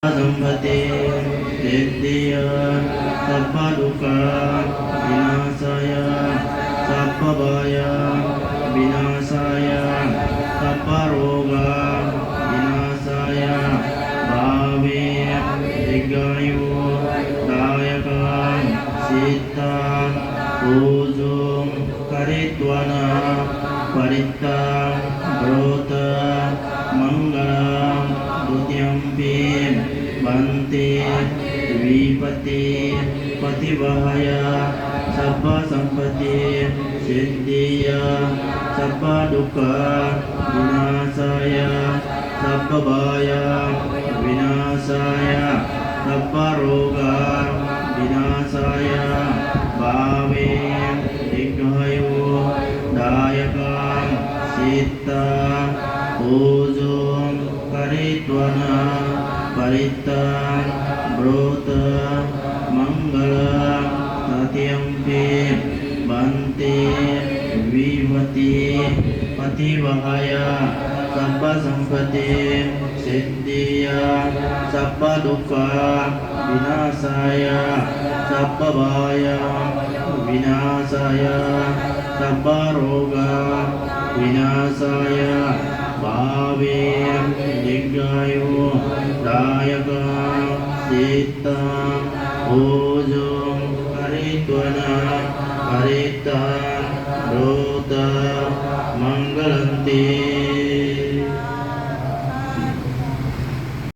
संपत्ति सिद्धिय सप्प दुःख विनाशाय सप्प भय विनाशाय सप्प रोग विनाशाय भावे दीर्घायु दायक सिद्धा पूजो करित्वन परित्ता ब्रोत मंगल द्वितीयम्पि बन्ते विपत्ति पतिवहय सप्प संपत्ति सिद्धिय सप्प दुःख विनाशाय सप्प भय विनाशाय सप्प रोग विनाशाय भावे दीर्घायु दायक सिद्धा पूजो करित्वन परित्ता ब्रोत मंगल तृतीयम्पि बन्ते विपत्ति पतिवहय सप्प संपत्ति सिद्धिय सप्प दुःख विनाशाय सप्प भय विनाशाय सप्प रोग विनाशाय भावे दीर्घायु दायक सिद्धा पूजो करित्वन परित्ता